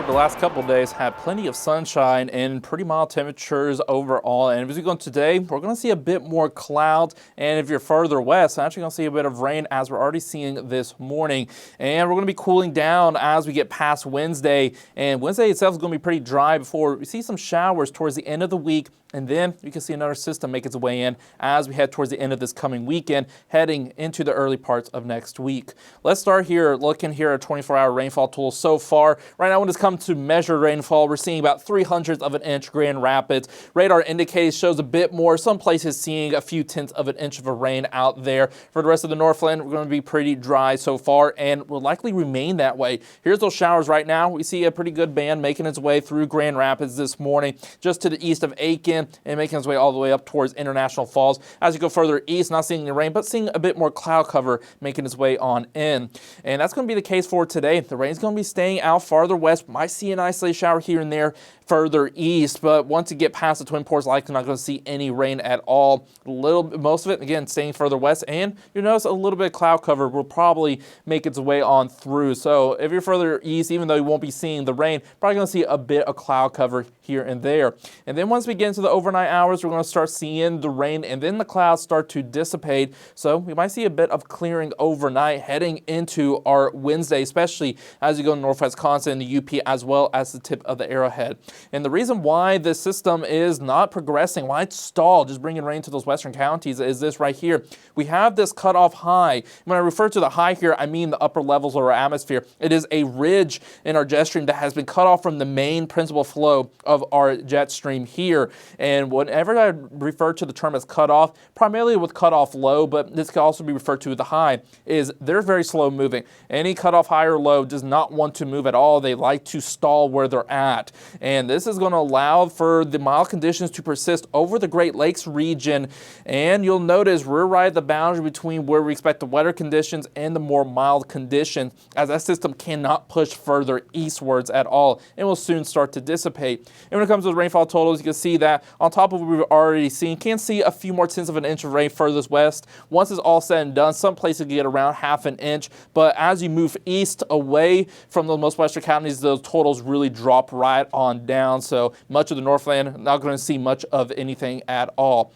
the last couple of days had plenty of sunshine and pretty mild temperatures overall. And as we go on today, we're going to see a bit more clouds. And if you're further west, I'm actually going to see a bit of rain as we're already seeing this morning. And we're going to be cooling down as we get past Wednesday. And Wednesday itself is going to be pretty dry before we see some showers towards the end of the week. And then you can see another system make its way in as we head towards the end of this coming weekend, heading into the early parts of next week. Let's start here looking here at 24-hour rainfall totals so far. Right now, when it's come to measured rainfall, we're seeing about 0.03 of an inch Grand Rapids. Radar indicates shows a bit more. Some places seeing a few tenths of an inch of a rain out there. For the rest of the Northland, we're going to be pretty dry so far and will likely remain that way. Here's those showers right now. We see a pretty good band making its way through Grand Rapids this morning, just to the east of Aiken, and making its way all the way up towards International Falls. As you go further east, not seeing any rain, but seeing a bit more cloud cover making its way on in. And that's going to be the case for today. The rain's going to be staying out farther west. Might see an isolated shower here and there further east, but once you get past the Twin Ports, likely not going to see any rain at all. Most of it, again, staying further west, and you'll notice a little bit of cloud cover will probably make its way on through. So if you're further east, even though you won't be seeing the rain, probably going to see a bit of cloud cover here and there. And then once we get into the overnight hours, we're going to start seeing the rain, and then the clouds start to dissipate. So we might see a bit of clearing overnight heading into our Wednesday, especially as you go to Northwest Wisconsin, the UP, as well as the tip of the Arrowhead. And the reason why this system is not progressing, why it's stalled, just bringing rain to those western counties, is this right here. We have this cutoff high. When I refer to the high here, I mean the upper levels of our atmosphere. It is a ridge in our jet stream that has been cut off from the main principal flow of our jet stream here. And whenever I refer to the term as cutoff, primarily with cutoff low, but this can also be referred to as the high, is they're very slow moving. Any cutoff high or low does not want to move at all. They like to stall where they're at. And this is going to allow for the mild conditions to persist over the Great Lakes region. And you'll notice we're right at the boundary between where we expect the wetter conditions and the more mild conditions, as that system cannot push further eastwards at all and will soon start to dissipate. And when it comes to the rainfall totals, you can see that on top of what we've already seen, can see a few more tenths of an inch of rain furthest west. Once it's all said and done, some places get around half an inch, but as you move east away from the most western counties, those totals really drop right on down. So much of the Northland not going to see much of anything at all.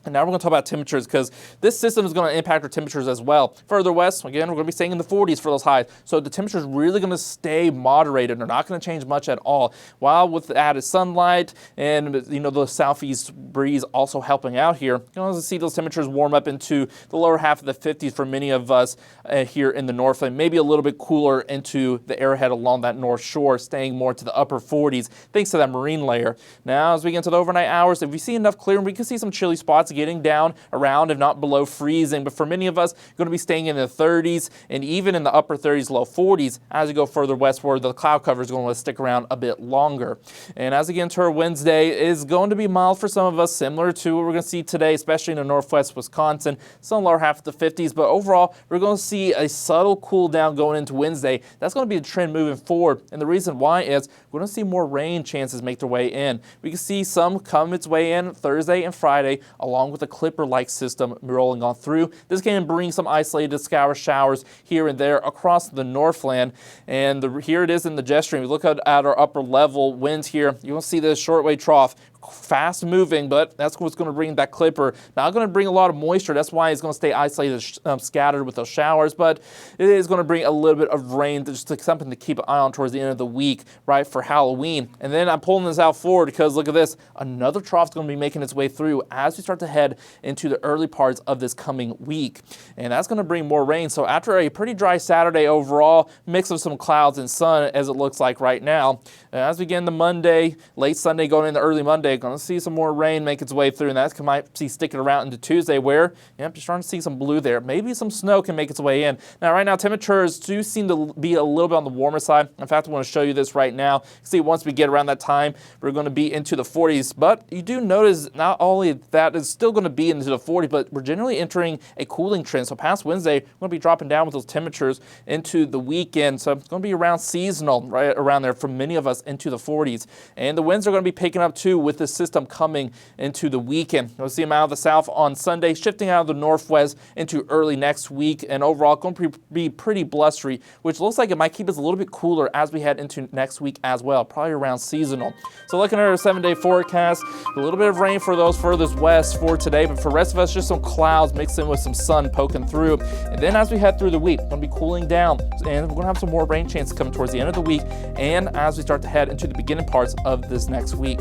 And now we're going to talk about temperatures, because this system is going to impact our temperatures as well. Further west, again, we're going to be staying in the 40s for those highs. So the temperature is really going to stay moderated. They're not going to change much at all. While with the added sunlight and, the southeast breeze also helping out here, you're going to see those temperatures warm up into the lower half of the 50s for many of us here in the Northland. Maybe a little bit cooler into the Arrowhead along that north shore, staying more to the upper 40s thanks to that marine layer. Now, as we get into the overnight hours, if we see enough clearing, we can see some chilly spots getting down around, if not below freezing. But for many of us, going to be staying in the 30s and even in the upper 30s, low 40s as you go further westward. The cloud cover is going to stick around a bit longer. And as we get into our Wednesday, is going to be mild for some of us, similar to what we're going to see today, especially in the northwest Wisconsin, some lower half of the 50s. But overall, we're going to see a subtle cool down going into Wednesday. That's going to be the trend moving forward. And the reason why is we're going to see more rain chances make their way in. We can see some come its way in Thursday and Friday, along with a clipper-like system rolling on through. This can bring some isolated scour showers here and there across the Northland. And here it is in the jet stream. We look at our upper level winds here. You will see this shortwave trough, fast moving, but that's what's going to bring that clipper. Not going to bring a lot of moisture. That's why it's going to stay isolated, scattered with those showers, but it is going to bring a little bit of rain, just something to keep an eye on towards the end of the week, right, for Halloween. And then I'm pulling this out forward because look at this. Another trough is going to be making its way through as we start to head into the early parts of this coming week. And that's going to bring more rain. So after a pretty dry Saturday overall, mix of some clouds and sun as it looks like right now, as we get into Monday, late Sunday going into early Monday, going to see some more rain make its way through, and that might see sticking around into Tuesday, where you're starting to see some blue there. Maybe some snow can make its way in. Now, right now, temperatures do seem to be a little bit on the warmer side. In fact, I want to show you this right now. See, once we get around that time, we're going to be into the 40s. But you do notice not only that it's still going to be into the 40s, but we're generally entering a cooling trend. So past Wednesday, we're going to be dropping down with those temperatures into the weekend. So it's going to be around seasonal, right around there for many of us into the 40s. And the winds are going to be picking up too with this system coming into the weekend. We'll see them out of the south on Sunday, shifting out of the northwest into early next week, and overall going to be pretty blustery, which looks like it might keep us a little bit cooler as we head into next week as well, probably around seasonal. So looking at our 7-day forecast, a little bit of rain for those furthest west for today, but for the rest of us, just some clouds mixed in with some sun poking through. And then as we head through the week, we're going to be cooling down, and we're going to have some more rain chances coming towards the end of the week and as we start to head into the beginning parts of this next week.